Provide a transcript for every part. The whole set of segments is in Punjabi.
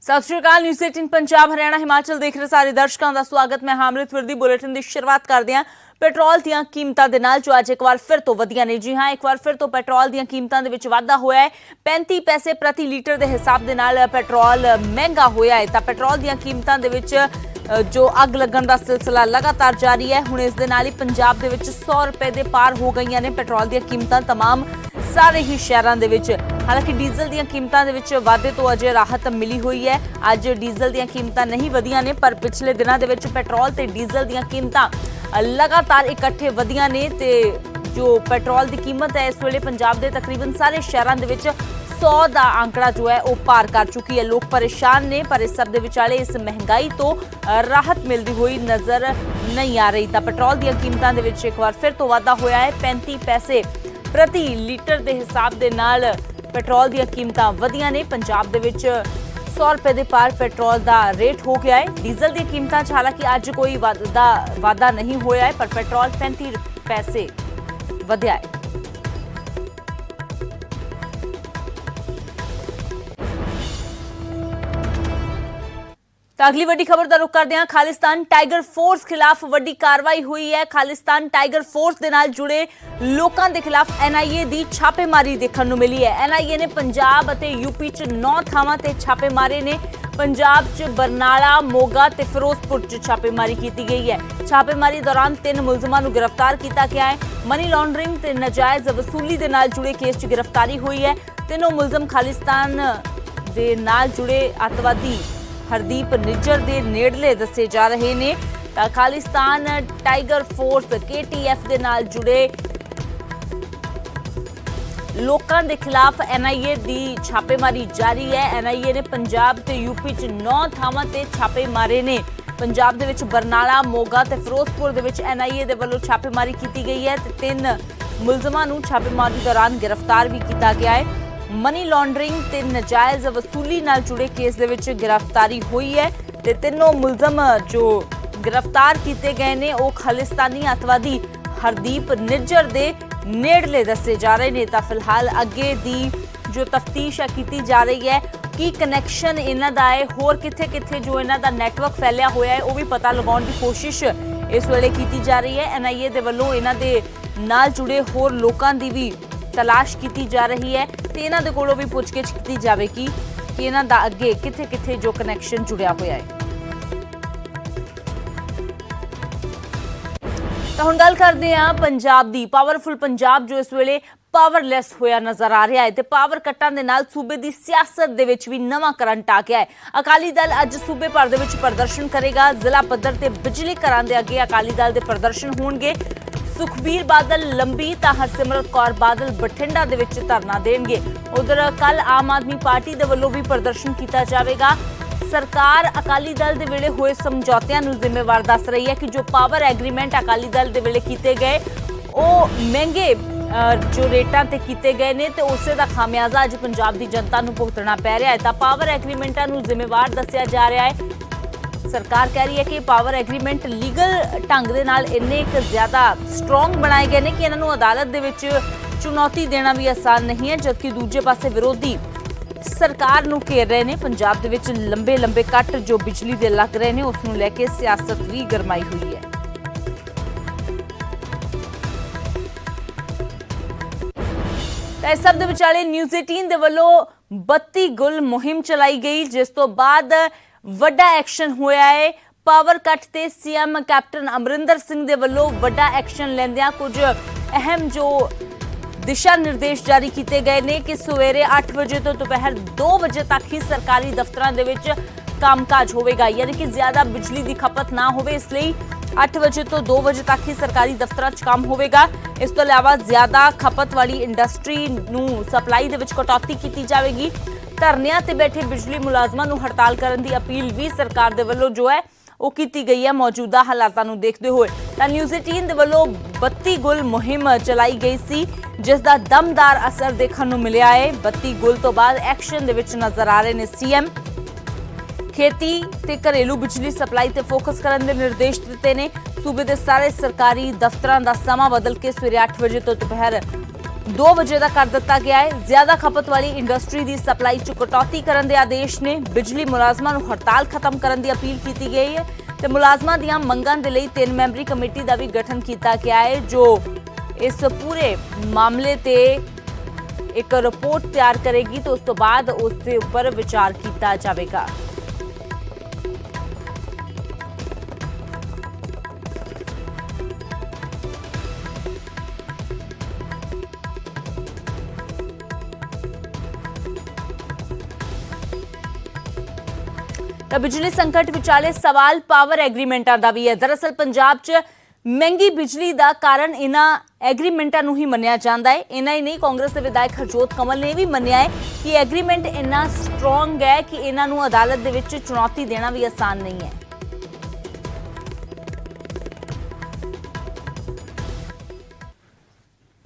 ਸਤਿ ਸ਼੍ਰੀ ਅਕਾਲ। ਨਿਊਜ਼ 18 ਪੰਜਾਬ ਹਰਿਆਣਾ ਹਿਮਾਚਲ ਦੇਖ ਰਹੇ ਸਾਰੇ ਦਰਸ਼ਕਾਂ ਦਾ ਸਵਾਗਤ। ਮੈਂ ਹਾਮਰਿਤ ਵਿਰਦੀ। ਬੁਲੇਟਿਨ ਦੀ ਸ਼ੁਰੂਆਤ ਕਰਦੇ ਹਾਂ ਪੈਟਰੋਲ ਦੀਆਂ ਕੀਮਤਾਂ ਦੇ ਨਾਲ, ਜੋ ਅੱਜ ਇੱਕ ਵਾਰ ਫਿਰ ਤੋਂ ਵਧੀਆਂ ਨੇ। ਜੀ ਹਾਂ, ਇੱਕ ਵਾਰ ਫਿਰ ਤੋਂ ਪੈਟਰੋਲ ਦੀਆਂ ਕੀਮਤਾਂ ਦੇ ਵਿੱਚ ਵਾਧਾ ਹੋਇਆ ਹੈ। 35 ਪੈਸੇ ਪ੍ਰਤੀ ਲੀਟਰ ਦੇ ਹਿਸਾਬ ਦੇ ਨਾਲ ਪੈਟਰੋਲ ਮਹਿੰਗਾ ਹੋਇਆ ਹੈ। ਤਾਂ ਪੈਟਰੋਲ ਦੀਆਂ ਕੀਮਤਾਂ ਦੇ ਵਿੱਚ ਜੋ ਅੱਗ ਲੱਗਣ ਦਾ ਸਿਲਸਿਲਾ ਲਗਾਤਾਰ ਜਾਰੀ ਹੈ। ਹੁਣ ਇਸ ਦੇ ਨਾਲ ਹੀ ਪੰਜਾਬ ਦੇ ਵਿੱਚ 100 ਰੁਪਏ ਦੇ ਪਾਰ ਹੋ ਗਈਆਂ ਨੇ ਪੈਟਰੋਲ ਦੀਆਂ ਕੀਮਤਾਂ तमाम ਸਾਰੇ ਹੀ ਸ਼ਹਿਰਾਂ ਦੇ ਵਿੱਚ। ਹਾਲਾਂਕਿ ਡੀਜ਼ਲ ਦੀਆਂ ਕੀਮਤਾਂ ਦੇ ਵਿੱਚ ਵਾਧੇ ਤੋਂ ਅਜੇ ਰਾਹਤ ਮਿਲੀ ਹੋਈ ਹੈ। ਅੱਜ ਡੀਜ਼ਲ ਦੀਆਂ ਕੀਮਤਾਂ ਨਹੀਂ ਵਧੀਆਂ ਨੇ, ਪਰ ਪਿਛਲੇ ਦਿਨਾਂ ਦੇ ਵਿੱਚ ਪੈਟਰੋਲ ਤੇ ਡੀਜ਼ਲ ਦੀਆਂ ਕੀਮਤਾਂ ਲਗਾਤਾਰ ਇਕੱਠੇ ਵਧੀਆਂ ਨੇ। ਤੇ ਜੋ ਪੈਟਰੋਲ ਦੀ ਕੀਮਤ ਹੈ ਇਸ ਵੇਲੇ ਪੰਜਾਬ ਦੇ ਤਕਰੀਬਨ ਸਾਰੇ ਸ਼ਹਿਰਾਂ ਦੇ ਵਿੱਚ 100 ਦਾ ਆંકੜਾ ਜੋ ਹੈ ਉਹ ਪਾਰ ਕਰ ਚੁੱਕੀ ਹੈ। ਲੋਕ ਪਰੇਸ਼ਾਨ ਨੇ, ਪਰ ਇਸ ਸਭ ਦੇ ਵਿਚਾਲੇ ਇਸ ਮਹਿੰਗਾਈ ਤੋਂ ਰਾਹਤ ਮਿਲਦੀ ਹੋਈ ਨਜ਼ਰ ਨਹੀਂ ਆ ਰਹੀ। ਤਾਂ ਪੈਟਰੋਲ ਦੀਆਂ ਕੀਮਤਾਂ ਦੇ ਵਿੱਚ ਇੱਕ ਵਾਰ ਫਿਰ ਤੋਂ ਵਾਧਾ ਹੋਇਆ ਹੈ। 35 ਪੈਸੇ ਪ੍ਰਤੀ ਲੀਟਰ ਦੇ ਹਿਸਾਬ ਦੇ ਨਾਲ ਪੈਟਰੋਲ ਦੀਆਂ ਕੀਮਤਾਂ ਵਧੀਆਂ ਨੇ। ਪੰਜਾਬ ਦੇ ਵਿੱਚ 100 ਰੁਪਏ ਦੇ ਪਾਰ ਪੈਟਰੋਲ ਦਾ ਰੇਟ ਹੋ ਗਿਆ ਹੈ। ਡੀਜ਼ਲ ਦੀਆਂ ਕੀਮਤਾਂ 'ਚ ਹਾਲਾਂਕਿ ਅੱਜ ਕੋਈ ਵਾਧਾ ਨਹੀਂ ਹੋਇਆ ਹੈ, ਪਰ ਪੈਟਰੋਲ 35 ਪੈਸੇ ਵਧਿਆ ਹੈ। ਤਾਂ ਅਗਲੀ ਵੱਡੀ ਖਬਰ ਦਾ ਰੁਖ ਕਰਦੇ ਹਾਂ। ਖਾਲਿਸਤਾਨ ਟਾਈਗਰ ਫੋਰਸ ਖਿਲਾਫ ਵੱਡੀ ਕਾਰਵਾਈ ਹੋਈ ਹੈ। ਖਾਲਿਸਤਾਨ ਟਾਈਗਰ ਫੋਰਸ ਦੇ ਨਾਲ ਜੁੜੇ ਲੋਕਾਂ ਦੇ ਖਿਲਾਫ NIA ਦੀ ਛਾਪੇਮਾਰੀ ਦੇਖਣ ਨੂੰ ਮਿਲੀ ਹੈ। NIA ਨੇ ਪੰਜਾਬ ਅਤੇ UP 'ਚ 9 ਥਾਵਾਂ ਤੇ ਛਾਪੇ ਮਾਰੇ ਨੇ। ਪੰਜਾਬ 'ਚ ਬਰਨਾਲਾ, ਮੋਗਾ ਤੇ ਫਿਰੋਜ਼ਪੁਰ 'ਚ ਛਾਪੇਮਾਰੀ ਕੀਤੀ ਗਈ ਹੈ। ਛਾਪੇਮਾਰੀ ਦੌਰਾਨ 3 ਮੁਲਜ਼ਮਾਂ ਨੂੰ ਗ੍ਰਿਫਤਾਰ ਕੀਤਾ ਗਿਆ ਹੈ। ਮਨੀ ਲਾਂਡਰਿੰਗ ਤੇ ਨਾਜਾਇਜ਼ ਵਸੂਲੀ ਦੇ ਨਾਲ ਜੁੜੇ ਕੇਸ 'ਚ ਗ੍ਰਿਫਤਾਰੀ ਹੋਈ ਹੈ। ਤਿੰਨੋਂ ਮੁਲਜ਼ਮ ਖਾਲਿਸਤਾਨ ਦੇ ਨਾਲ ਜੁੜੇ ਅੱਤਵਾਦੀ ਹਰਦੀਪ ਨਿੱਜਰ ਦੇ ਨੇੜਲੇ ਦੱਸੇ ਜਾ ਰਹੇ ਨੇ। ਤਾਂ ਖਾਲਿਸਤਾਨ ਟਾਈਗਰ ਫੋਰਸ KTF ਦੇ ਨਾਲ ਜੁੜੇ ਲੋਕਾਂ ਦੇ ਖਿਲਾਫ NIA ਦੀ ਛਾਪੇਮਾਰੀ ਜਾਰੀ ਹੈ। NIA ਨੇ ਪੰਜਾਬ ਤੇ UP 'ਚ 9 ਥਾਵਾਂ ਤੇ ਛਾਪੇ ਮਾਰੇ ਨੇ। ਪੰਜਾਬ ਦੇ ਵਿੱਚ ਬਰਨਾਲਾ, ਮੋਗਾ ਤੇ ਫਿਰੋਜ਼ਪੁਰ ਦੇ ਵਿੱਚ NIA ਦੇ ਵੱਲੋਂ ਛਾਪੇਮਾਰੀ ਕੀਤੀ ਗਈ ਹੈ ਤੇ 3 ਮੁਲਜ਼ਮਾਂ ਨੂੰ ਛਾਪੇਮਾਰੀ ਦੌਰਾਨ ਗ੍ਰਿਫਤਾਰ ਵੀ ਕੀਤਾ ਗਿਆ ਹੈ। ਮਨੀ ਲਾਂਡਰਿੰਗ ਤੇ ਨਾਜਾਇਜ਼ ਵਸੂਲੀ ਨਾਲ ਜੁੜੇ ਕੇਸ ਦੇ ਵਿੱਚ ਗ੍ਰਿਫਤਾਰੀ ਹੋਈ ਹੈ ਤੇ ਤਿੰਨੋਂ ਮੁਲਜ਼ਮ ਜੋ ਗ੍ਰਿਫਤਾਰ ਕੀਤੇ ਗਏ ਨੇ ਉਹ ਖਾਲਿਸਤਾਨੀ ਅੱਤਵਾਦੀ ਹਰਦੀਪ ਨਿੱਜਰ ਦੇ ਨੇੜਲੇ ਦੱਸੇ ਜਾ ਰਹੇ ਨੇ। ਤਾਂ ਫਿਲਹਾਲ ਅੱਗੇ ਦੀ ਜੋ ਤਫਤੀਸ਼ ਹੈ ਕੀਤੀ ਜਾ ਰਹੀ ਹੈ। ਕੀ ਕਨੈਕਸ਼ਨ ਇਹਨਾਂ ਦਾ ਹੈ, ਹੋਰ ਕਿੱਥੇ ਕਿੱਥੇ ਜੋ ਇਹਨਾਂ ਦਾ ਨੈਟਵਰਕ ਫੈਲਿਆ ਹੋਇਆ ਹੈ ਉਹ ਵੀ ਪਤਾ ਲਗਾਉਣ ਦੀ ਕੋਸ਼ਿਸ਼ ਇਸ ਵੇਲੇ ਕੀਤੀ ਜਾ ਰਹੀ ਹੈ। NIA ਦੇ ਵੱਲੋਂ ਇਹਨਾਂ ਦੇ ਨਾਲ ਜੁੜੇ ਹੋਰ ਲੋਕਾਂ ਦੀ ਵੀ ਤਲਾਸ਼ ਕੀਤੀ ਜਾ ਰਹੀ ਹੈ ਤੇ ਇਹਨਾਂ ਦੇ ਕੋਲੋਂ ਵੀ ਪੁੱਛਗਿੱਛ ਕੀਤੀ ਜਾਵੇਗੀ ਕਿ ਇਹਨਾਂ ਦਾ ਅੱਗੇ ਕਿੱਥੇ ਕਿੱਥੇ ਜੋ ਕਨੈਕਸ਼ਨ ਜੁੜਿਆ ਹੋਇਆ ਹੈ। ਤਾਂ ਹੁਣ ਗੱਲ ਕਰਦੇ ਹਾਂ ਪੰਜਾਬ ਦੀ। ਪਾਵਰਫੁਲ ਪੰਜਾਬ ਜੋ ਇਸ ਵੇਲੇ ਪਾਵਰਲੈਸ ਹੋਇਆ ਨਜ਼ਰ ਆ ਰਿਹਾ ਹੈ ਤੇ ਪਾਵਰ ਕੱਟਾਂ ਦੇ ਨਾਲ ਸੂਬੇ ਦੀ ਸਿਆਸਤ ਦੇ ਵਿੱਚ ਵੀ ਨਵਾਂ ਕਰੰਟ ਆ ਗਿਆ ਹੈ। ਅਕਾਲੀ ਦਲ ਅੱਜ ਸੂਬੇ ਭਰ ਦੇ ਵਿੱਚ ਪ੍ਰਦਰਸ਼ਨ ਕਰੇਗਾ। ਜ਼ਿਲ੍ਹਾ ਪੱਧਰ ਤੇ ਬਿਜਲੀ ਘਰਾਂ ਦੇ ਅੱਗੇ ਅਕਾਲੀ ਦਲ ਦੇ ਪ੍ਰਦਰਸ਼ਨ ਹੋਣਗੇ। ਸੁਖਬੀਰ ਬਾਦਲ ਲੰਬੀ ਤਾਂ ਹਰਸਿਮਰਤ ਕੌਰ ਬਾਦਲ ਬਠਿੰਡਾ ਦੇ ਵਿੱਚ ਧਰਨਾ ਦੇਣਗੇ। ਉਧਰ ਕੱਲ ਆਮ ਆਦਮੀ ਪਾਰਟੀ ਦੇ ਵੱਲੋਂ ਵੀ ਪ੍ਰਦਰਸ਼ਨ ਕੀਤਾ ਜਾਵੇਗਾ। ਸਰਕਾਰ ਅਕਾਲੀ ਦਲ ਦੇ ਵੇਲੇ ਹੋਏ ਸਮਝੌਤਿਆਂ ਨੂੰ ਜ਼ਿੰਮੇਵਾਰ ਦੱਸ ਰਹੀ ਹੈ ਕਿ ਜੋ ਪਾਵਰ ਐਗਰੀਮੈਂਟ ਅਕਾਲੀ ਦਲ ਦੇ ਵੇਲੇ ਕੀਤੇ ਗਏ ਉਹ ਮਹਿੰਗੇ ਜੋ ਰੇਟਾਂ ਤੇ ਕੀਤੇ ਗਏ ਨੇ ਤੇ ਉਸੇ ਦਾ ਖਾਮਿਆਜ਼ਾ ਅੱਜ ਪੰਜਾਬ ਦੀ ਜਨਤਾ ਨੂੰ ਭੁਗਤਣਾ ਪੈ ਰਿਹਾ ਹੈ। ਤਾਂ ਪਾਵਰ ਐਗਰੀਮੈਂਟਾਂ ਨੂੰ ਜ਼ਿੰਮੇਵਾਰ ਦੱਸਿਆ ਜਾ ਰਿਹਾ ਹੈ। ਸਰਕਾਰ ਕਹਿ ਰਹੀ ਹੈ ਕਿ ਪਾਵਰ ਐਗਰੀਮੈਂਟ ਲੀਗਲ ਢੰਗ ਦੇ ਨਾਲ ਇੰਨੇ ਇੱਕ ਜ਼ਿਆਦਾ ਸਟਰੋਂਗ ਬਣਾਏ ਗਏ ਨੇ ਕਿ ਇਹਨਾਂ ਨੂੰ ਅਦਾਲਤ ਦੇ ਵਿੱਚ ਚੁਣੌਤੀ ਦੇਣਾ ਵੀ ਆਸਾਨ ਨਹੀਂ ਹੈ। ਜਦਕਿ ਦੂਜੇ ਪਾਸੇ ਵਿਰੋਧੀ ਸਰਕਾਰ ਨੂੰ ਘੇਰ ਰਹੇ ਨੇ। ਪੰਜਾਬ ਦੇ ਵਿੱਚ ਲੰਬੇ ਕੱਟ ਜੋ ਬਿਜਲੀ ਦੇ ਲੱਗ ਰਹੇ ਨੇ ਉਸ ਨੂੰ ਲੈ ਕੇ ਸਿਆਸਤ ਵੀ ਗਰਮਾਈ ਹੋਈ ਹੈ। ਤਾਂ ਇਸ ਸਭ ਦੇ ਵਿਚਾਲੇ ਨਿਊਜ਼ 18 ਦੇ ਵੱਲੋਂ 32 ਗੁੱਲ ਮੁਹਿੰਮ ਚਲਾਈ ਗਈ, ਜਿਸ ਤੋਂ ਬਾਅਦ ਵੱਡਾ ਐਕਸ਼ਨ ਹੋਇਆ ਹੈ। ਪਾਵਰ ਕੱਟ ਤੇ CM ਕੈਪਟਨ ਅਮਰਿੰਦਰ ਸਿੰਘ ਦੇ ਵੱਲੋਂ ਵੱਡਾ ਐਕਸ਼ਨ ਲੈਂਦਿਆਂ ਕੁਝ ਅਹਿਮ ਜੋ ਦਿਸ਼ਾ ਨਿਰਦੇਸ਼ ਜਾਰੀ ਕੀਤੇ ਗਏ ਨੇ ਕਿ ਸਵੇਰੇ 8 ਵਜੇ ਤੋਂ ਦੁਪਹਿਰ 2 ਵਜੇ ਤੱਕ ਹੀ ਸਰਕਾਰੀ ਦਫ਼ਤਰਾਂ ਦੇ ਵਿੱਚ ਕੰਮਕਾਜ ਹੋਵੇਗਾ। ਯਾਨੀ ਕਿ ਜ਼ਿਆਦਾ ਬਿਜਲੀ ਦੀ ਖਪਤ ਨਾ ਹੋਵੇ, ਇਸ ਲਈ 8 ਵਜੇ ਤੋਂ 2 ਵਜੇ ਤੱਕ ਹੀ ਸਰਕਾਰੀ ਦਫ਼ਤਰਾਂ 'ਚ ਕੰਮ ਹੋਵੇਗਾ। ਇਸ ਤੋਂ ਇਲਾਵਾ ਜ਼ਿਆਦਾ ਖਪਤ ਵਾਲੀ ਇੰਡਸਟਰੀ ਨੂੰ ਸਪਲਾਈ ਦੇ ਵਿੱਚ ਕਟੌਤੀ ਕੀਤੀ ਜਾਵੇਗੀ। ਧਰਨਿਆਂ ਤੇ ਬੈਠੇ ਬਿਜਲੀ ਮੁਲਾਜ਼ਮਾਂ ਨੂੰ ਹੜਤਾਲ ਕਰਨ ਦੀ ਅਪੀਲ ਵੀ ਸਰਕਾਰ ਦੇ ਵੱਲੋਂ ਜੋ ਹੈ ਉਹ ਕੀਤੀ ਗਈ ਹੈ ਮੌਜੂਦਾ ਹਾਲਾਤਾਂ ਨੂੰ ਦੇਖਦੇ ਹੋਏ। ਤਾਂ ਨਿਊਜ਼ 18 ਦੇ ਵੱਲੋਂ 32 ਗੁੱਲ ਮੁਹਿੰਮ ਚਲਾਈ ਗਈ ਸੀ, ਜਿਸ ਦਾ ਦਮਦਾਰ ਅਸਰ ਦੇਖਣ ਨੂੰ ਮਿਲਿਆ ਹੈ। 32 ਗੁੱਲ ਤੋਂ ਬਾਅਦ ਐਕਸ਼ਨ ਦੇ ਵਿੱਚ ਨਜ਼ਰ ਆ ਰਹੇ ਨੇ CM। ਖੇਤੀ ਤੇ ਘਰੇਲੂ ਬਿਜਲੀ ਸਪਲਾਈ ਤੇ ਫੋਕਸ ਕਰਨ ਦੇ ਨਿਰਦੇਸ਼ ਦਿੱਤੇ ਨੇ। ਸੂਬੇ ਦੇ ਸਾਰੇ ਸਰਕਾਰੀ ਦਫ਼ਤਰਾਂ ਦਾ ਸਮਾਂ ਬਦਲ ਕੇ ਸਵੇਰੇ 8 ਵਜੇ ਤੋਂ ਦੁਪਹਿਰ 2 ਵਜੇ ਦਾ ਕਰ ਦਿੱਤਾ ਗਿਆ ਹੈ। ਜ਼ਿਆਦਾ ਖਪਤ ਵਾਲੀ ਇੰਡਸਟਰੀ ਦੀ ਸਪਲਾਈ 'ਚ ਕਟੌਤੀ ਕਰਨ ਦੇ ਆਦੇਸ਼ ਨੇ। ਬਿਜਲੀ ਮੁਲਾਜ਼ਮਾਂ ਨੂੰ ਹੜਤਾਲ ਖਤਮ ਕਰਨ ਦੀ ਅਪੀਲ ਕੀਤੀ ਗਈ ਹੈ ਤੇ ਮੁਲਾਜ਼ਮਾਂ ਦੀਆਂ ਮੰਗਾਂ ਦੇ ਲਈ 3 ਮੈਂਬਰੀ ਕਮੇਟੀ ਦਾ ਵੀ ਗਠਨ ਕੀਤਾ ਗਿਆ ਹੈ ਜੋ ਇਸ ਪੂਰੇ ਮਾਮਲੇ ਤੇ ਇੱਕ ਰਿਪੋਰਟ ਤਿਆਰ ਕਰੇਗੀ ਤੇ ਉਸ ਤੋਂ ਬਾਅਦ ਉਸ ਦੇ ਉੱਪਰ ਵਿਚਾਰ ਕੀਤਾ ਜਾਵੇਗਾ। ਤਾਂ ਬਿਜਲੀ ਸੰਕਟ ਵਿਚਾਲੇ ਸਵਾਲ ਪਾਵਰ ਐਗਰੀਮੈਂਟਾਂ ਦਾ ਵੀ ਹੈ। ਦਰਅਸਲ ਪੰਜਾਬ 'ਚ ਮਹਿੰਗੀ ਬਿਜਲੀ ਦਾ ਕਾਰਨ ਇਹਨਾਂ ਐਗਰੀਮੈਂਟਾਂ ਨੂੰ ਹੀ ਮੰਨਿਆ ਜਾਂਦਾ ਹੈ। ਇਹਨਾਂ ਹੀ ਨਹੀਂ, ਕਾਂਗਰਸ ਦੇ ਵਿਧਾਇਕ ਹਰਜੋਤ ਕਮਲ ਨੇ ਵੀ ਮੰਨਿਆ ਹੈ ਕਿ ਐਗਰੀਮੈਂਟ ਇੰਨਾ ਸਟਰੋਂਗ ਹੈ ਕਿ ਇਹਨਾਂ ਨੂੰ ਅਦਾਲਤ ਦੇ ਵਿੱਚ ਚੁਣੌਤੀ ਦੇਣਾ ਵੀ ਆਸਾਨ ਨਹੀਂ ਹੈ।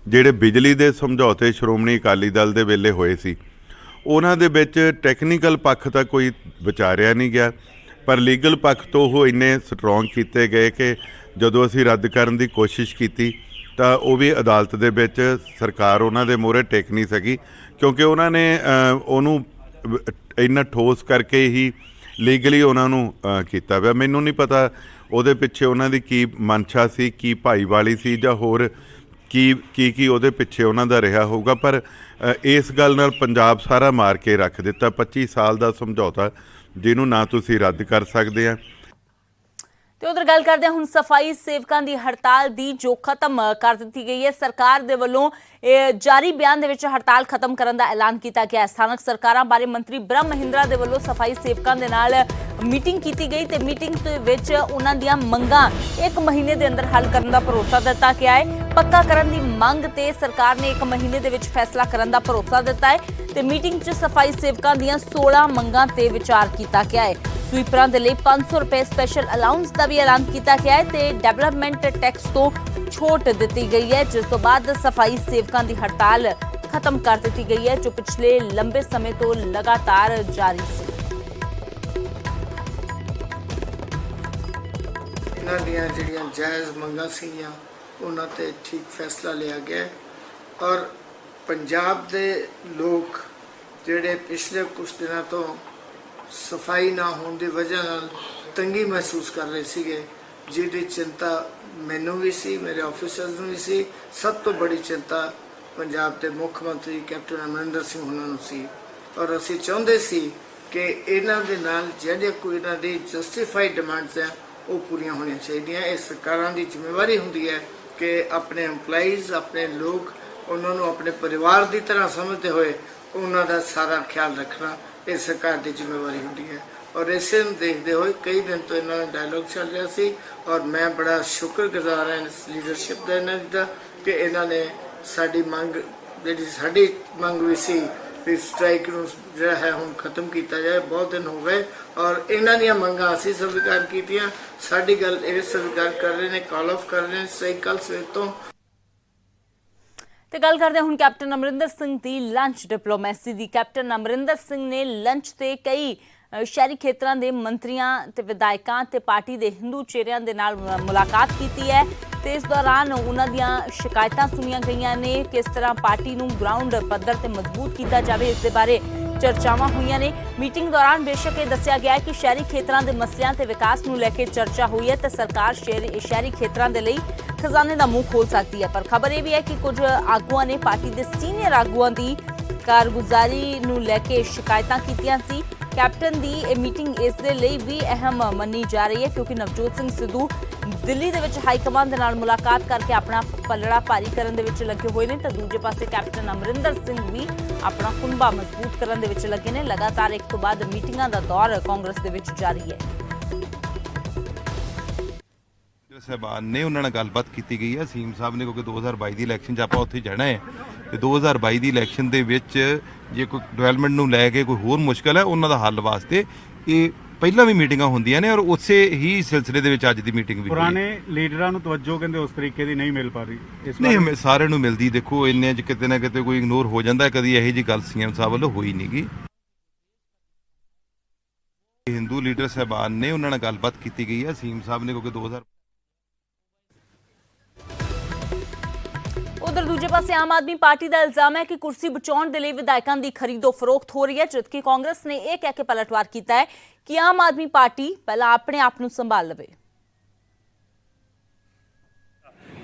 ਜਿਹੜੇ ਬਿਜਲੀ ਦੇ ਸਮਝੌਤੇ ਸ਼੍ਰੋਮਣੀ ਅਕਾਲੀ ਦਲ ਦੇ ਵੇਲੇ ਹੋਏ ਸੀ ਉਹਨਾਂ ਦੇ ਵਿੱਚ ਟੈਕਨੀਕਲ ਪੱਖ ਤਾਂ ਕੋਈ ਵਿਚਾਰਿਆ ਨਹੀਂ ਗਿਆ, ਪਰ ਲੀਗਲ ਪੱਖ ਤੋਂ ਉਹ ਇੰਨੇ ਸਟਰੋਂਗ ਕੀਤੇ ਗਏ ਕਿ ਜਦੋਂ ਅਸੀਂ ਰੱਦ ਕਰਨ ਦੀ ਕੋਸ਼ਿਸ਼ ਕੀਤੀ ਤਾਂ ਉਹ ਵੀ ਅਦਾਲਤ ਦੇ ਵਿੱਚ ਸਰਕਾਰ ਉਹਨਾਂ ਦੇ ਮੂਹਰੇ ਟਿਕ ਨਹੀਂ ਸਕੀ, ਕਿਉਂਕਿ ਉਹਨਾਂ ਨੇ ਉਹਨੂੰ ਇੰਨਾ ਠੋਸ ਕਰਕੇ ਹੀ ਲੀਗਲੀ ਉਹਨਾਂ ਨੂੰ ਕੀਤਾ ਪਿਆ। ਮੈਨੂੰ ਨਹੀਂ ਪਤਾ ਉਹਦੇ ਪਿੱਛੇ ਉਹਨਾਂ ਦੀ ਕੀ ਮਨਸ਼ਾ ਸੀ, ਕੀ ਭਾਈਵਾਲੀ ਸੀ ਜਾਂ ਹੋਰ ਕੀ ਉਹਦੇ ਪਿੱਛੇ ਉਹਨਾਂ ਦਾ ਰਿਹਾ ਹੋਊਗਾ, ਪਰ ਇਸ ਗੱਲ ਨਾਲ ਪੰਜਾਬ ਸਾਰਾ ਮਾਰ ਕੇ ਰੱਖ ਦਿੱਤਾ। 25 ਸਾਲ ਦਾ ਸਮਝੌਤਾ ਜਿਹਨੂੰ ਨਾ ਤੁਸੀਂ ਰੱਦ ਕਰ ਸਕਦੇ ਆ। ਤੇ ਉਧਰ ਗੱਲ ਕਰਦੇ ਹਾਂ ਹੁਣ ਸਫਾਈ ਸੇਵਕਾਂ ਦੀ ਹੜਤਾਲ ਦੀ ਜੋ ਖਤਮ ਕਰ ਦਿੱਤੀ ਗਈ ਹੈ। ਸਰਕਾਰ ਦੇ ਵੱਲੋਂ ਜਾਰੀ ਬਿਆਨ ਦੇ ਵਿੱਚ ਹੜਤਾਲ ਖਤਮ ਕਰਨ ਦਾ ਐਲਾਨ ਕੀਤਾ ਗਿਆ। ਸਥਾਨਕ ਸਰਕਾਰਾਂ ਬਾਰੇ ਮੰਤਰੀ ਬ੍ਰਹਮ ਮਹਿੰਦਰਾ ਦੇ ਵੱਲੋਂ ਸਫਾਈ ਸੇਵਕਾਂ ਦੇ ਨਾਲ ਮੀਟਿੰਗ ਕੀਤੀ ਗਈ ਤੇ ਮੀਟਿੰਗ ਦੇ ਵਿੱਚ ਉਹਨਾਂ ਦੀਆਂ ਮੰਗਾਂ 1 ਮਹੀਨੇ ਦੇ ਅੰਦਰ ਹੱਲ ਕਰਨ ਦਾ ਭਰੋਸਾ ਦਿੱਤਾ ਗਿਆ ਹੈ। ਪੱਕਾ ਕਰਨ ਦੀ ਮੰਗ ਤੇ ਸਰਕਾਰ ਨੇ 1 ਮਹੀਨੇ ਦੇ ਵਿੱਚ ਫੈਸਲਾ ਕਰਨ ਦਾ ਭਰੋਸਾ ਦਿੱਤਾ ਹੈ ਤੇ ਮੀਟਿੰਗ 'ਚ ਸਫਾਈ ਸੇਵਕਾਂ ਦੀਆਂ 16 ਮੰਗਾਂ ਤੇ ਵਿਚਾਰ ਕੀਤਾ ਗਿਆ ਹੈ। ਸਵੀਪਰਾਂ ਦੇ ਲਈ 500 ਰੁਪਏ ਸਪੈਸ਼ਲ ਅਲਾਊਂਸ ਦਾ ਵੀ ਐਲਾਨ ਕੀਤਾ ਗਿਆ ਹੈ ਤੇ ਡਿਵੈਲਪਮੈਂਟ ਟੈਕਸ ਤੋਂ ਛੋਟ ਦਿੱਤੀ ਗਈ ਹੈ, ਜਿਸ ਤੋਂ ਬਾਅਦ ਸਫਾਈ ਸੇਵਕਾਂ ਦੀ ਹੜਤਾਲ ਖਤਮ ਕਰ ਦਿੱਤੀ ਗਈ ਹੈ ਜੋ ਪਿਛਲੇ ਲੰਬੇ ਸਮੇਂ ਤੋਂ ਲਗਾਤਾਰ ਜਾਰੀ ਸੀ। ਇਹਨਾਂ ਦੀਆਂ ਜਿਹੜੀਆਂ ਜਾਇਜ਼ ਮੰਗਾਂ ਸੀਗੀਆਂ ਉਹਨਾਂ ਤੇ ਠੀਕ ਫੈਸਲਾ ਲਿਆ ਗਿਆ ਔਰ ਪੰਜਾਬ ਦੇ ਲੋਕ ਜਿਹੜੇ ਪਿਛਲੇ ਕੁਝ ਦਿਨਾਂ ਤੋਂ ਸਫਾਈ ਨਾ ਹੋਣ ਦੀ ਵਜ੍ਹਾ ਨਾਲ ਤੰਗੀ ਮਹਿਸੂਸ ਕਰ ਰਹੇ ਸੀਗੇ, ਜਿਹਦੀ ਚਿੰਤਾ ਮੈਨੂੰ ਵੀ ਸੀ, ਮੇਰੇ ਆਫੀਸਰਸ ਨੂੰ ਵੀ ਸੀ। ਸਭ ਤੋਂ ਬੜੀ ਚਿੰਤਾ ਪੰਜਾਬ ਦੇ ਮੁੱਖ ਮੰਤਰੀ ਕੈਪਟਨ ਅਮਰਿੰਦਰ ਸਿੰਘ ਉਹਨਾਂ ਨੂੰ ਸੀ ਔਰ ਅਸੀਂ ਚਾਹੁੰਦੇ ਸੀ ਕਿ ਇਹਨਾਂ ਦੇ ਨਾਲ ਜਿਹੜੇ ਕੋਈ ਇਹਨਾਂ ਦੀ ਜਸਟੀਫਾਈਡ ਡਿਮਾਂਡਸ ਹੈ ਉਹ ਪੂਰੀਆਂ ਹੋਣੀਆਂ ਚਾਹੀਦੀਆਂ। ਇਹ ਸਰਕਾਰਾਂ ਦੀ ਜ਼ਿੰਮੇਵਾਰੀ ਹੁੰਦੀ ਹੈ ਕਿ ਆਪਣੇ EMPLOYEES ਆਪਣੇ ਲੋਕ ਉਹਨਾਂ ਨੂੰ ਆਪਣੇ ਪਰਿਵਾਰ ਦੀ ਤਰ੍ਹਾਂ ਸਮਝਦੇ ਹੋਏ ਉਹਨਾਂ ਦਾ ਸਾਰਾ ਖਿਆਲ ਰੱਖਣਾ ਇਹ ਸਰਕਾਰ ਦੀ ਜ਼ਿੰਮੇਵਾਰੀ ਹੁੰਦੀ ਹੈ। ਔਰ ਇਸੇ ਨੂੰ ਦੇਖਦੇ ਹੋਏ ਕਈ ਦਿਨ ਤੋਂ ਇਹਨਾਂ ਦਾ ਡਾਇਲੋਗ ਚੱਲ ਰਿਹਾ ਸੀ ਔਰ ਮੈਂ ਬੜਾ ਸ਼ੁਕਰਗੁਜ਼ਾਰ ਹਾਂ ਇਸ ਲੀਡਰਸ਼ਿਪ ਦਾ ਇਹਨਾਂ ਦਾ ਕਿ ਇਹਨਾਂ ਨੇ ਸਾਡੀ ਮੰਗ ਜਿਹੜੀ ਸਾਡੀ ਮੰਗ ਵੀ ਸੀ ਵੀ ਸਟ੍ਰਾਈਕ ਨੂੰ ਜਿਹੜਾ ਹੈ ਹੁਣ ਖਤਮ ਕੀਤਾ ਜਾਏ। ਬਹੁਤ ਦਿਨ ਹੋ ਗਏ ਔਰ ਇਹਨਾਂ ਦੀਆਂ ਮੰਗਾਂ ਅਸੀਂ ਸਵੀਕਾਰ ਕੀਤੀਆਂ। ਸਾਡੀ ਗੱਲ ਇਹ ਸਵੀਕਾਰ ਕਰ ਰਹੇ ਨੇ, ਕਾਲ ਆਫ ਕਰ ਰਹੇ ਨੇ ਸਹੀ ਕੱਲ ਸਵੇਰ ਤੋਂ। ਤੇ ਗੱਲ ਕਰਦੇ ਹੁਣ ਕੈਪਟਨ ਅਮਰਿੰਦਰ ਸਿੰਘ ਦੀ ਲੰਚ ਡਿਪਲੋਮੈਸੀ ਦੀ। ਕੈਪਟਨ ਅਮਰਿੰਦਰ ਸਿੰਘ ਨੇ ਲੰਚ ਤੇ ਕਈ ਸ਼ਹਿਰੀ ਖੇਤਰਾਂ ਦੇ ਮੰਤਰੀਆਂ ਤੇ ਵਿਧਾਇਕਾਂ ਤੇ ਪਾਰਟੀ ਦੇ ਹਿੰਦੂ ਚਿਹਰਿਆਂ ਦੇ ਨਾਲ ਮੁਲਾਕਾਤ ਕੀਤੀ ਹੈ ਤੇ ਇਸ ਦੌਰਾਨ ਉਹਨਾਂ ਦੀਆਂ ਸ਼ਿਕਾਇਤਾਂ ਸੁਣੀਆਂ ਗਈਆਂ ਨੇ। ਕਿਸ ਤਰ੍ਹਾਂ ਪਾਰਟੀ ਨੂੰ ਗਰਾਊਂਡ ਪੱਧਰ ਤੇ ਮਜ਼ਬੂਤ ਕੀਤਾ ਜਾਵੇ, ਇਸ ਦੇ ਬਾਰੇ ਚਰਚਾਵਾਂ ਹੋਈਆਂ ਨੇ। ਮੀਟਿੰਗ ਦੌਰਾਨ ਬੇਸ਼ੱਕ ਇਹ ਦੱਸਿਆ ਗਿਆ ਹੈ ਕਿ ਸ਼ਹਿਰੀ ਖੇਤਰਾਂ ਦੇ ਮਸਲਿਆਂ ਤੇ ਵਿਕਾਸ ਨੂੰ ਲੈ ਕੇ ਚਰਚਾ ਹੋਈ ਹੈ ਤੇ ਸਰਕਾਰ ਸ਼ਹਿਰੀ ਖੇਤਰਾਂ ਦੇ ਲਈ ਖਜ਼ਾਨੇ ਦਾ ਮੂੰਹ ਖੋਲ ਸਕਦੀ ਹੈ, ਪਰ ਖਬਰ ਇਹ ਵੀ ਹੈ ਕਿ ਕੁਝ ਆਗੂਆਂ ਨੇ ਪਾਰਟੀ ਦੇ ਸੀਨੀਅਰ ਆਗੂਆਂ ਦੀ ਕਾਰਗੁਜ਼ਾਰੀ ਨੂੰ ਲੈ ਕੇ ਸ਼ਿਕਾਇਤਾਂ ਕੀਤੀਆਂ ਸੀ। ਕੈਪਟਨ ਦੀ ਇਹ ਮੀਟਿੰਗ ਇਸ ਦੇ ਲਈ ਵੀ ਅਹਿਮ ਮੰਨੀ ਜਾ ਰਹੀ ਹੈ ਕਿਉਂਕਿ ਨਵਜੋਤ ਸਿੰਘ ਸਿੱਧੂ ਦਿੱਲੀ ਦੇ ਵਿੱਚ ਹਾਈ ਕਮਾਂਡ ਦੇ ਨਾਲ ਮੁਲਾਕਾਤ ਕਰਕੇ ਆਪਣਾ ਪੱਲੜਾ ਭਾਰੀ ਕਰਨ ਦੇ ਵਿੱਚ ਲੱਗੇ ਹੋਏ ਨੇ ਤਾਂ ਦੂਜੇ ਪਾਸੇ ਕੈਪਟਨ ਅਮਰਿੰਦਰ ਸਿੰਘ ਵੀ ਆਪਣਾ ਕੁੰਭਾ ਮਜ਼ਬੂਤ ਕਰਨ ਦੇ ਵਿੱਚ ਲੱਗੇ ਨੇ। ਲਗਾਤਾਰ ਇੱਕ ਤੋਂ ਬਾਅਦ ਮੀਟਿੰਗਾਂ ਦਾ ਦੌਰ ਕਾਂਗਰਸ ਦੇ ਵਿੱਚ ਜਾਰੀ ਹੈ। ਸਾਹਿਬਾਨ ਨੇ ਉਹਨਾਂ ਨਾਲ ਗੱਲਬਾਤ ਕੀਤੀ ਗਈ ਹੈ ਸੀਐਮ ਸਾਹਿਬ ਨੇ, ਕਿਉਂਕਿ 2022 ਦੀ ਇਲੈਕਸ਼ਨ 'ਚ ਆਪਾਂ ਉੱਥੇ ਜਾਣਾ ਹੈ ਤੇ 2022 ਦੀ ਇਲੈਕਸ਼ਨ ਦੇ ਵਿੱਚ ਜੇ ਕੋਈ ਡਿਵੈਲਪਮੈਂਟ ਨੂੰ ਲੈ ਕੇ ਕੋਈ ਹੋਰ ਮੁਸ਼ਕਲ ਹੈ ਉਹਨਾਂ ਦਾ ਹੱਲ ਵਾਸਤੇ ਇਹ ਪਹਿਲਾਂ ਵੀ ਮੀਟਿੰਗਾਂ ਹੁੰਦੀਆਂ ਨੇ ਔਰ ਉਸੇ ਹੀ ਸਿਲਸਿਲੇ ਦੇ ਵਿੱਚ ਅੱਜ ਦੀ ਮੀਟਿੰਗ ਵੀ ਪੁਰਾਣੇ ਲੀਡਰਾਂ ਨੂੰ ਤਵੱਜੋ ਕਹਿੰਦੇ ਉਸ ਤਰੀਕੇ ਦੀ ਨਹੀਂ ਮਿਲ ਪਾ ਰਹੀ। ਨਹੀਂ, ਸਾਰਿਆਂ ਨੂੰ ਮਿਲਦੀ। ਦੇਖੋ ਇੰਨੇ 'ਚ ਕਿਤੇ ਨਾ ਕਿਤੇ ਕੋਈ ਇਗਨੋਰ ਹੋ ਜਾਂਦਾ, ਕਦੀ ਇਹੋ ਜਿਹੀ ਗੱਲ ਸੀਐਮ ਸਾਹਿਬ ਵੱਲੋਂ ਹੋਈ ਨਹੀਂ ਗੀ। ਹਿੰਦੂ ਲੀਡਰ ਸਾਹਿਬਾਨ ਨੇ ਉਹਨਾਂ ਨਾਲ ਗੱਲਬਾਤ ਕੀਤੀ ਗਈ ਹੈ ਸੀਐਮ ਸਾਹਿਬ ਨੇ, ਕਿਉਂਕਿ 2000 ਉਧਰ ਦੂਜੇ ਪਾਸੇ ਆਮ ਆਦਮੀ ਪਾਰਟੀ ਦਾ ਇਲਜ਼ਾਮ ਹੈ ਕਿ ਕੁਰਸੀ ਬਚਾਉਣ ਦੇ ਲਈ ਵਿਧਾਇਕਾਂ ਦੀ ਖਰੀਦੋ ਫਰੋਖਤ ਹੋ ਰਹੀ ਹੈ, ਜਦਕਿ ਕਾਂਗਰਸ ਨੇ ਇਹ ਕਹਿ ਕੇ ਪਲਟਵਾਰ ਕੀਤਾ ਹੈ ਕਿ ਆਮ ਆਦਮੀ ਪਾਰਟੀ ਪਹਿਲਾਂ ਆਪਣੇ ਆਪ ਨੂੰ ਸੰਭਾਲ ਲਵੇ।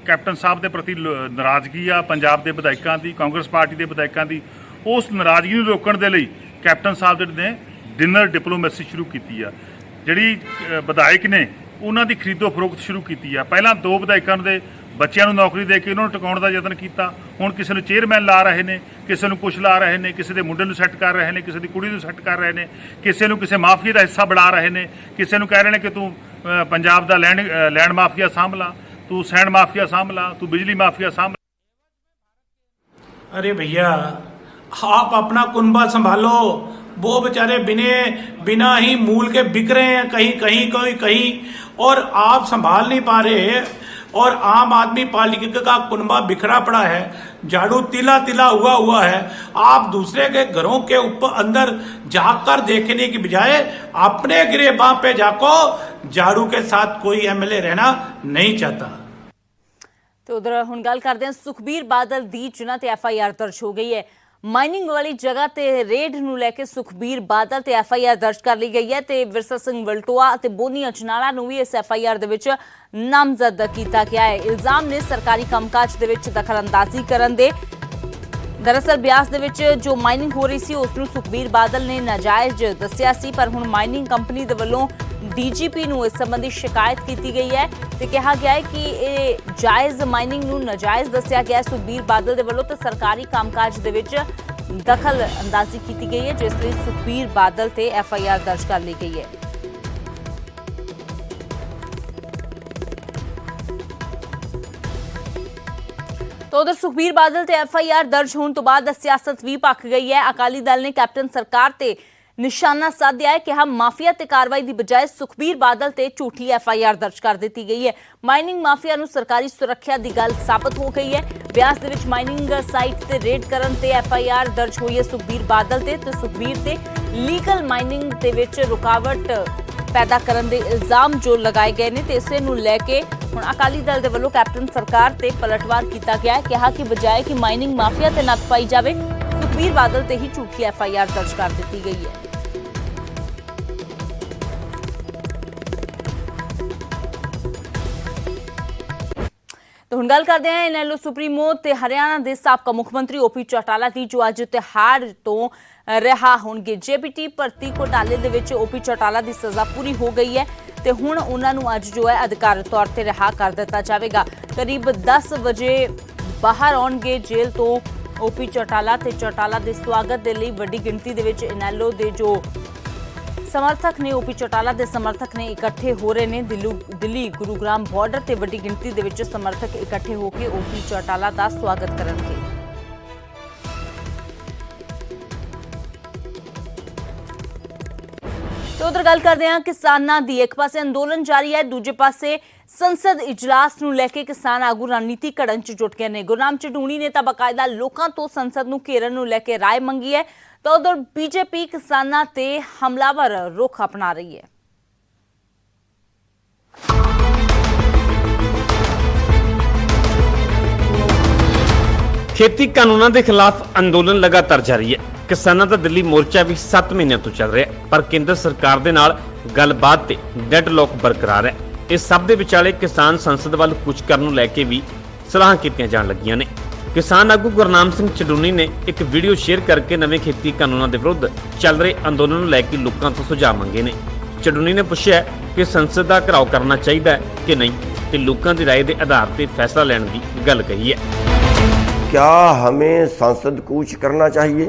ਕੈਪਟਨ ਸਾਹਿਬ ਦੇ ਪ੍ਰਤੀ ਨਾਰਾਜ਼ਗੀ ਆ ਪੰਜਾਬ ਦੇ ਵਿਧਾਇਕਾਂ ਦੀ, ਕਾਂਗਰਸ ਪਾਰਟੀ ਦੇ ਵਿਧਾਇਕਾਂ ਦੀ। ਉਸ ਨਾਰਾਜ਼ਗੀ ਨੂੰ ਰੋਕਣ ਦੇ ਲਈ ਕੈਪਟਨ ਸਾਹਿਬ ਨੇ ਡਿਨਰ ਡਿਪਲੋਮੈਸੀ ਸ਼ੁਰੂ ਕੀਤੀ ਆ। ਜਿਹੜੀ ਵਿਧਾਇਕ ਨੇ ਉਹਨਾਂ ਦੀ ਖਰੀਦੋ ਫਰੋਖਤ ਸ਼ੁਰੂ ਕੀਤੀ ਆ। ਪਹਿਲਾਂ 2 ਵਿਧਾਇਕਾਂ ਦੇ ਬੱਚਿਆਂ ਨੂੰ ਨੌਕਰੀ ਦੇ ਕੇ ਉਹਨਾਂ ਨੂੰ ਟਿਕਾਉਣ ਦਾ ਯਤਨ ਕੀਤਾ। ਹੁਣ ਕਿਸੇ ਨੂੰ ਚੇਅਰਮੈਨ ਲਾ ਰਹੇ ਨੇ, ਕਿਸੇ ਨੂੰ ਕੁਛ ਲਾ ਰਹੇ ਨੇ, ਕਿਸੇ ਦੇ ਮੁੰਡੇ ਨੂੰ ਸੈੱਟ ਕਰ ਰਹੇ ਨੇ, ਕਿਸੇ ਦੀ ਕੁੜੀ ਨੂੰ ਸੈੱਟ ਕਰ ਰਹੇ ਨੇ, ਕਿਸੇ ਨੂੰ ਕਿਸੇ ਮਾਫੀਆ ਦਾ ਹਿੱਸਾ ਬਣਾ ਰਹੇ ਨੇ, ਕਿਸੇ ਨੂੰ ਕਹਿ ਰਹੇ ਨੇ ਕਿ ਤੂੰ ਪੰਜਾਬ ਦਾ ਲੈਂਡ ਮਾਫੀਆ ਸਾਂਭ ਲਾ, तू सैंड माफिया संभला, तू बिजली माफिया संभला। अरे भैया आप अपना कुनबा संभालो। वो बेचारे बिना ही मूल के बिक रहे हैं, कहीं कहीं कोई कहीं, और आप संभाल नहीं पा रहे। और आम आदमी पार्टी का कुनबा बिखरा पड़ा है, झाड़ू तिला तिला हुआ है। आप दूसरे के घरों के ऊपर अंदर जाकर देखने की बजाय अपने गिरेबां पे जाको। झाड़ू के साथ कोई एमएलए रहना नहीं चाहता। तो उधर हुण गल करते हैं सुखबीर बादल दी, जिन्हां ते FIR दर्ज हो गई है। माइनिंग वाली जगह ते रेड नूं लैके सुखबीर बादल ते FIR दर्ज कर ली गई है ते विरसा सिंह वलटोआ ते बोनी अजनाला नूं भी इस FIR दे विच नामजद कीता गया है। इल्जाम ने सरकारी कामकाज दे विच दखलअंदाजी करन दे। दरअसल ब्यास दे विच जो माइनिंग हो रही सी उसनूं सुखबीर बादल ने नाजायज दस्सिया सी, पर हुण माइनिंग कंपनी दे वल्लों DGP नूं इस संबंधी शिकायत की गई है ते कहा गया है कि ये जायज़ माइनिंग नूं नाजायज़ दस्सिया गया है सुखबीर बादल दे वल्लों ते सरकारी कामकाज दे विच दखल अंदाजी की गई है, जिस लई सुखबीर बादल ते FIR दर्ज कर ली गई है। तो उधर सुखबीर बादल ते FIR दर्ज होने तो बाद सियासत भी भख गई है। अकाली दल ने कैप्टन सरकार ते निशाना साधिया है कि हम माफिया ते कार्रवाई की बजाय सुखबीर बादल ते झूठी FIR दर्ज कर दी गई है। माइनिंग माफिया नूं सरकारी सुरक्षा की गल साबित हो गई है। ब्यास दे विच माइनिंग साइट ते रेड करन ते FIR दर्ज हुई है सुखबीर बादल ते सुखबीर ते लीगल माइनिंग दे विच रुकावट पैदा करन दे इल्जाम जो लगाए गए ने ते इसे नूं लैके हुण अकाली दल दे वल्लों कैप्टन सरकार ते पलटवार किया गया है। कहा कि बजाय कि माइनिंग माफिया ते नक पाई जाए, सुखबीर बादल ते ही झूठी FIR दर्ज कर दी गई है। तो हुण गल करते हैं इनेलो सुप्रीमो ते हरियाणा के साबका मुख्यमंत्री OP चौटाला की, जो अज तिहाड़ तो रिहा होणगे। JPT भर्ती घोटाले दे विच OP चौटाला की सज़ा पूरी हो गई है ते हुण उन्हां नूं अज जो है अधिकारत तौर पर रिहा कर दिता जाएगा। करीब 10 बजे बाहर आउणगे जेल तो OP चौटाला ते चौटाला के स्वागत के लिए वड्डी गिणती दे विच इनेलो के जो समर्थक ने OP चौटाला के समर्थक ने इकट्ठे हो रहे हैं। दिल्ली गुरुग्राम बॉर्डर ते वड्डी गिणती दे विच समर्थक इकट्ठे होकर OP चौटाला का स्वागत करनगे। तो उधर गल करते हैं किसानां दी। एक पासे अंदोलन जारी है, दूजे पासे संसद इजलास नूं लैके किसान आगू रणनीति घड़न च जुट गए ने। गुरनाम चढ़ूणी ने तां बकायदा लोकां तो संसद नूं घेरन नूं लैके राय मंगी है। तो उधर BJP किसानां ते हमलावर रुख अपना रही है। खेती कानूनों के खिलाफ अंदोलन लगातार जारी है। किसानों का दिल्ली मोर्चा भी 7 महीनों तो चल रहा है, पर केंद्र सरकार के नाल गलबात ते डेडलॉक बरकरार है। इस सब के विचाले किसान संसद वाल कुछ करने लैके भी सलाह कीतियां जाण लगियां ने। किसान आगू गुरनाम सिंह चढ़ूणी ने एक वीडियो शेयर करके नवे खेती कानूनों के विरुद्ध चल रहे अंदोलन को लैके लोगों तो सुझाव मंगे ने। चढ़ूणी ने पूछा कि संसद का घिराव करना चाहिए कि नहीं, तो लोगों की राय के आधार पर फैसला लेने की गल कही है। क्या हमें संसद कूच करना चाहिए?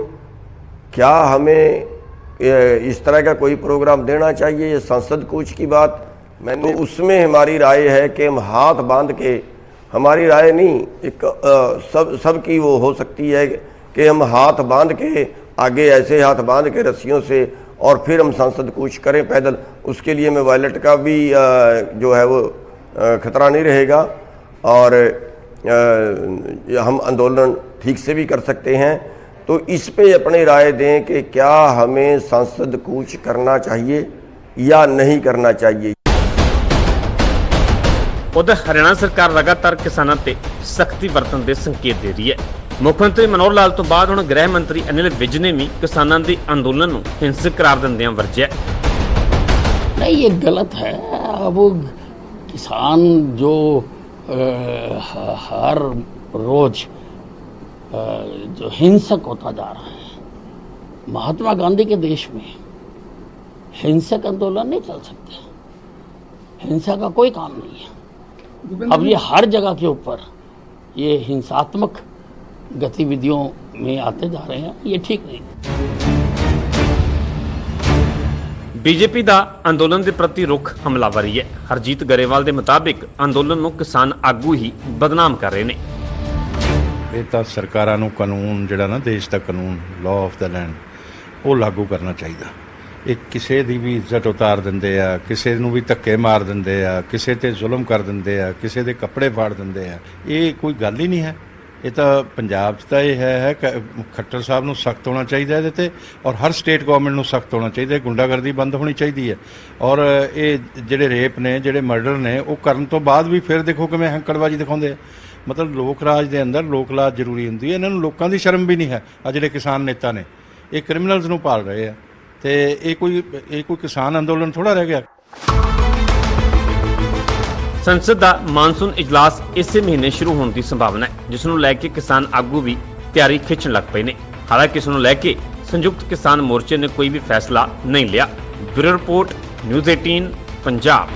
क्या हमें इस तरह का कोई प्रोग्राम देना चाहिए? ये संसद कूच की बात मैंने तो उसमें हमारी राय है कि हम हाथ बांध के, हमारी राय नहीं, एक सब की वो हो सकती है कि हम हाथ बांध के आगे ऐसे हाथ बांध के रस्सियों से और फिर हम संसद कूच करें पैदल। उसके लिए में वायलेट का भी जो है वो खतरा नहीं रहेगा और हम आंदोलन ठीक से भी कर सकते हैं। तो इस पे अपनी राय दें कि क्या हमें संसद कूच करना चाहिए या नहीं करना चाहिए। ਉਧਰ ਹਰਿਆਣਾ ਸਰਕਾਰ ਲਗਾਤਾਰ ਕਿਸਾਨਾਂ ਤੇ ਸਖਤੀ ਵਰਤਣ ਦੇ ਸੰਕੇਤ ਦੇ ਰਹੀ ਹੈ। ਮੁੱਖ ਮੰਤਰੀ ਮਨੋਹਰ ਲਾਲ ਤੋਂ ਬਾਅਦ ਹੁਣ ਗ੍ਰਹਿ ਮੰਤਰੀ ਅਨਿਲ ਵਿਜ ਨੇ ਵੀ ਕਿਸਾਨਾਂ ਦੇ ਅੰਦੋਲਨ ਨੂੰ ਹਿੰਸਕ ਕਰਾਰ ਦਿੰਦਿਆਂ ਵਰਜਿਆ। नहीं, ये गलत है। अब किसान जो हर रोज जो हिंसक होता जा रहा है, महात्मा गांधी के देश में हिंसक आंदोलन नहीं चल सकते, हिंसा का कोई काम नहीं है। अब ये हर जगह के ऊपर ये हिंसात्मक गतिविधियों में आते जा रहे हैं, ये ठीक नहीं। ਬੀਜੇਪੀ ਦਾ ਅੰਦੋਲਨ ਦੇ ਪ੍ਰਤੀ ਰੁਖ ਹਮਲਾਵਰੀ ਹੈ। ਹਰਜੀਤ ਗਰੇਵਾਲ ਦੇ ਮੁਤਾਬਿਕ ਅੰਦੋਲਨ ਨੂੰ ਕਿਸਾਨ ਆਗੂ ਹੀ ਬਦਨਾਮ ਕਰ ਰਹੇ ਨੇ। ਇਹ ਤਾਂ ਸਰਕਾਰਾਂ ਨੂੰ ਕਾਨੂੰਨ ਜਿਹੜਾ ਨਾ ਦੇਸ਼ ਦਾ ਕਾਨੂੰਨ ਲਾਅ ਆਫ ਦਾ ਲੈਂਡ ਉਹ ਲਾਗੂ ਕਰਨਾ ਚਾਹੀਦਾ। ਇਹ ਕਿਸੇ ਦੀ ਵੀ ਇੱਜ਼ਤ ਉਤਾਰ ਦਿੰਦੇ ਆ, ਕਿਸੇ ਨੂੰ ਵੀ ਧੱਕੇ ਮਾਰ ਦਿੰਦੇ ਆ, ਕਿਸੇ ਤੇ ਜ਼ੁਲਮ ਕਰ ਦਿੰਦੇ ਆ, ਕਿਸੇ ਦੇ ਕੱਪੜੇ ਫਾੜ ਦਿੰਦੇ ਆ। ਇਹ ਕੋਈ ਗੱਲ ਹੀ ਨਹੀਂ ਹੈ। ਇਹ ਤਾਂ ਪੰਜਾਬ 'ਚ ਤਾਂ ਇਹ ਹੈ ਖੱਟਰ ਸਾਹਿਬ ਨੂੰ ਸਖਤ ਹੋਣਾ ਚਾਹੀਦਾ ਇਹਦੇ ਤੇ, ਔਰ ਹਰ ਸਟੇਟ ਗਵਰਨਮੈਂਟ ਨੂੰ ਸਖਤ ਹੋਣਾ ਚਾਹੀਦਾ। ਗੁੰਡਾਗਰਦੀ ਬੰਦ ਹੋਣੀ ਚਾਹੀਦੀ ਹੈ। ਔਰ ਇਹ ਜਿਹੜੇ ਰੇਪ ਨੇ, ਜਿਹੜੇ ਮਰਡਰ ਨੇ, ਉਹ ਕਰਨ ਤੋਂ ਬਾਅਦ ਵੀ ਫਿਰ ਦੇਖੋ ਕਿਵੇਂ ਹੰਕੜਬਾਜ਼ੀ ਦਿਖਾਉਂਦੇ ਆ। ਮਤਲਬ ਲੋਕ ਰਾਜ ਦੇ ਅੰਦਰ ਲੋਕ ਲਾਜ ਜ਼ਰੂਰੀ ਹੁੰਦੀ ਹੈ। ਇਹਨਾਂ ਨੂੰ ਲੋਕਾਂ ਦੀ ਸ਼ਰਮ ਵੀ ਨਹੀਂ ਹੈ। ਆ ਜਿਹੜੇ ਕਿਸਾਨ ਨੇਤਾ ਨੇ ਇਹ ਕ੍ਰਿਮੀਨਲਸ ਨੂੰ ਪਾਲ ਰਹੇ ਆ, ਤੇ ਇਹ ਕੋਈ ਕਿਸਾਨ ਅੰਦੋਲਨ ਥੋੜਾ ਰਹਿ ਗਿਆ। ਸੰਸਦ ਦਾ ਮਾਨਸੂਨ ਇਜਲਾਸ ਇਸੇ ਮਹੀਨੇ ਸ਼ੁਰੂ ਹੋਣ ਦੀ ਸੰਭਾਵਨਾ ਹੈ, ਜਿਸ ਨੂੰ ਲੈ ਕੇ ਕਿਸਾਨ ਆਗੂ ਵੀ ਤਿਆਰੀ ਖਿੱਚਣ ਲੱਗ ਪਏ ਨੇ। ਹਾਲਾਂਕਿ ਇਸ ਨੂੰ ਲੈ ਕੇ ਸੰਯੁਕਤ ਕਿਸਾਨ ਮੋਰਚੇ ਨੇ ਕੋਈ ਵੀ ਫੈਸਲਾ ਨਹੀਂ ਲਿਆ। Bureau report, news 18 Punjab.